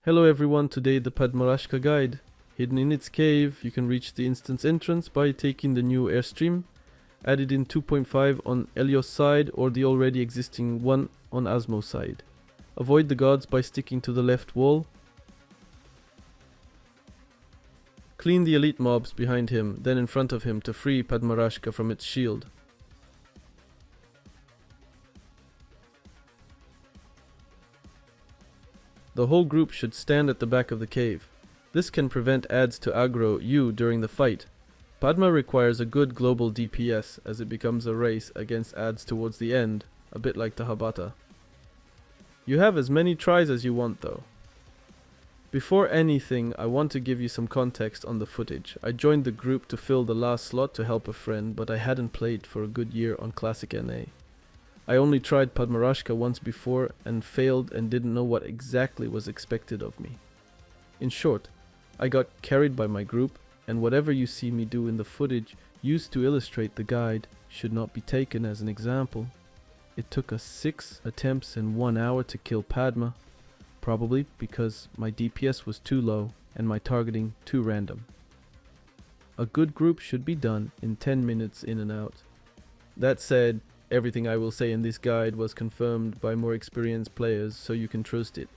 Hello everyone, today the Padmarashka guide. Hidden in its cave, you can reach the instance entrance by taking the new airstream, added in 2.5 on Elios side or the already existing one on Asmo side. Avoid the gods by sticking to the left wall. Clean the elite mobs behind him, then in front of him to free Padmarashka from its shield. The whole group should stand at the back of the cave. This can prevent adds to aggro you during the fight. Padma requires a good global DPS as it becomes a race against adds towards the end, a bit like Tahabata. You have as many tries as you want though. Before anything, I want to give you some context on the footage. I joined the group to fill the last slot to help a friend, but I hadn't played for a good year on Classic NA. I only tried Padmarashka once before and failed and didn't know what exactly was expected of me. In short, I got carried by my group, and whatever you see me do in the footage used to illustrate the guide should not be taken as an example. It took us 6 attempts in 1 hour to kill Padma, probably because my DPS was too low and my targeting too random. A good group should be done in 10 minutes in and out. That said, everything I will say in this guide was confirmed by more experienced players, so you can trust it.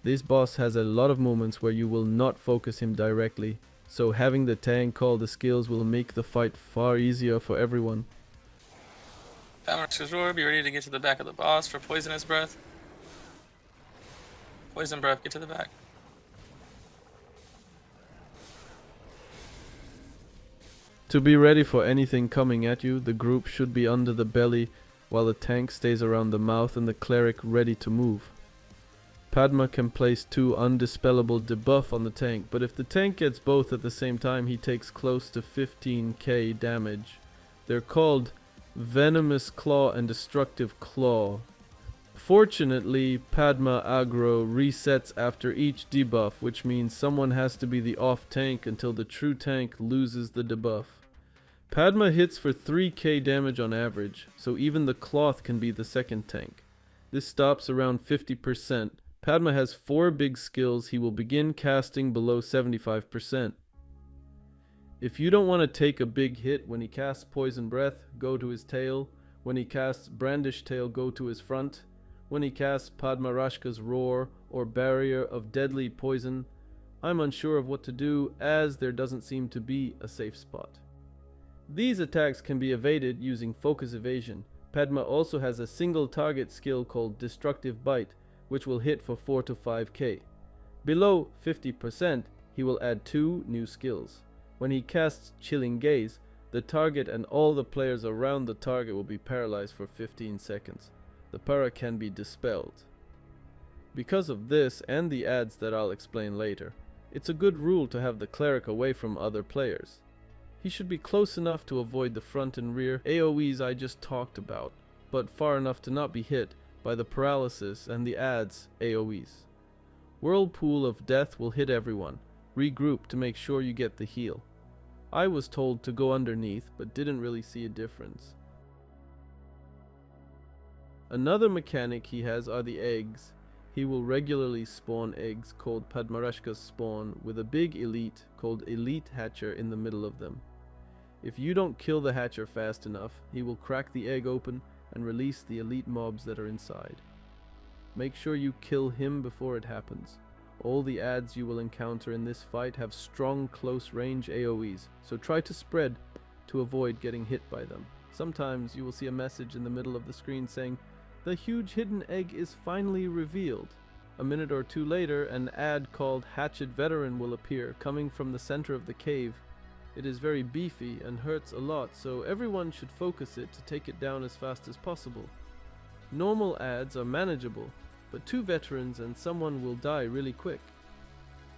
This boss has a lot of moments where you will not focus him directly, so having the tank call the skills will make the fight far easier for everyone. Padmarashka's Roar, be ready to get to the back of the boss for Poisonous Breath. Poison Breath, get to the back. To be ready for anything coming at you, the group should be under the belly while the tank stays around the mouth and the cleric ready to move. Padma can place 2 undispellable debuff on the tank, but if the tank gets both at the same time, he takes close to 15k damage. They're called Venomous Claw and Destructive Claw. Fortunately, Padma aggro resets after each debuff, which means someone has to be the off tank until the true tank loses the debuff. Padma hits for 3k damage on average, so even the cloth can be the second tank. This stops around 50%. Padma has 4 big skills he will begin casting below 75%. If you don't want to take a big hit when he casts Poison Breath, go to his tail. When he casts Brandish Tail, go to his front. When he casts Padmarashka's Roar or Barrier of Deadly Poison, I'm unsure of what to do as there doesn't seem to be a safe spot. These attacks can be evaded using Focus Evasion. Padma also has a single target skill called Destructive Bite, which will hit for 4 to 5k. Below 50%, he will add 2 new skills. When he casts Chilling Gaze, the target and all the players around the target will be paralyzed for 15 seconds. The para can be dispelled. Because of this and the adds that I'll explain later, it's a good rule to have the cleric away from other players. He should be close enough to avoid the front and rear AoEs I just talked about, but far enough to not be hit by the paralysis and the adds AoEs. Whirlpool of Death will hit everyone. Regroup to make sure you get the heal. I was told to go underneath, but didn't really see a difference. Another mechanic he has are the eggs. He will regularly spawn eggs called Padmarashka's Spawn with a big elite called Elite Hatcher in the middle of them. If you don't kill the hatcher fast enough, he will crack the egg open and release the elite mobs that are inside. Make sure you kill him before it happens. All the adds you will encounter in this fight have strong close range AoEs, so try to spread to avoid getting hit by them. Sometimes you will see a message in the middle of the screen saying, "The huge hidden egg is finally revealed." A minute or 2 later, an ad called Hatchet Veteran will appear, coming from the center of the cave. It is very beefy and hurts a lot, so everyone should focus it to take it down as fast as possible. Normal ads are manageable, but 2 veterans and someone will die really quick.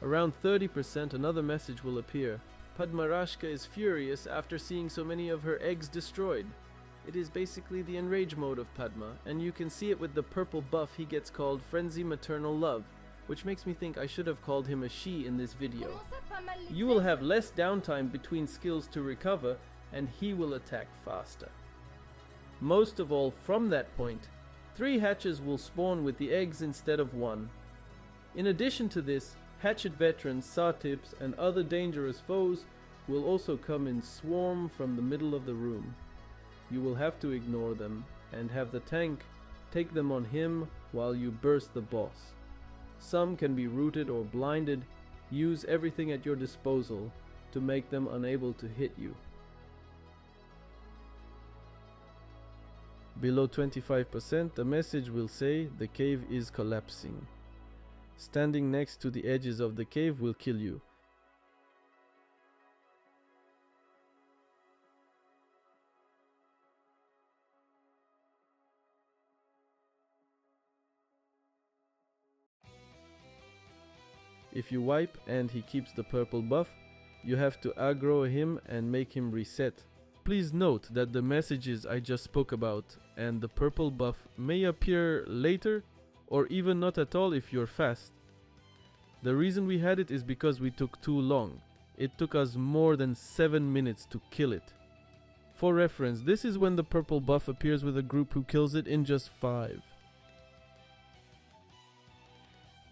Around 30% another message will appear. Padmarashka is furious after seeing so many of her eggs destroyed. It is basically the enrage mode of Padma, and you can see it with the purple buff he gets called Frenzy Maternal Love, which makes me think I should have called him a she in this video. You will have less downtime between skills to recover, and he will attack faster. Most of all, from that point, 3 hatches will spawn with the eggs instead of 1. In addition to this, hatchet veterans, Saatips and other dangerous foes will also come in swarm from the middle of the room. You will have to ignore them and have the tank take them on him while you burst the boss. Some can be rooted or blinded. Use everything at your disposal to make them unable to hit you. Below 25%, the message will say the cave is collapsing. Standing next to the edges of the cave will kill you. If you wipe and he keeps the purple buff, you have to aggro him and make him reset. Please note that the messages I just spoke about and the purple buff may appear later or even not at all if you're fast. The reason we had it is because we took too long. It took us more than 7 minutes to kill it. For reference, this is when the purple buff appears with a group who kills it in just 5.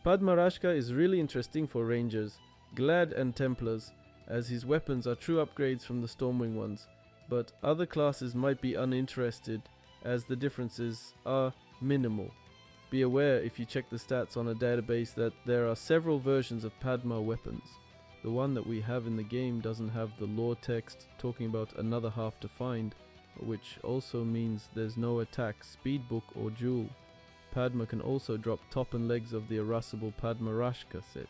Padmarashka is really interesting for Rangers, Glad and Templars, as his weapons are true upgrades from the Stormwing ones, but other classes might be uninterested as the differences are minimal. Be aware if you check the stats on a database that there are several versions of Padma weapons. The one that we have in the game doesn't have the lore text talking about another half to find, which also means there's no attack, speed book or jewel. Padma can also drop top and legs of the irascible Padmarashka sets,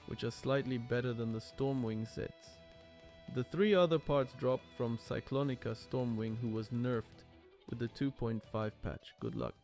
which are slightly better than the Stormwing sets. The 3 other parts drop from Cyclonica Stormwing, who was nerfed with the 2.5 patch. Good luck.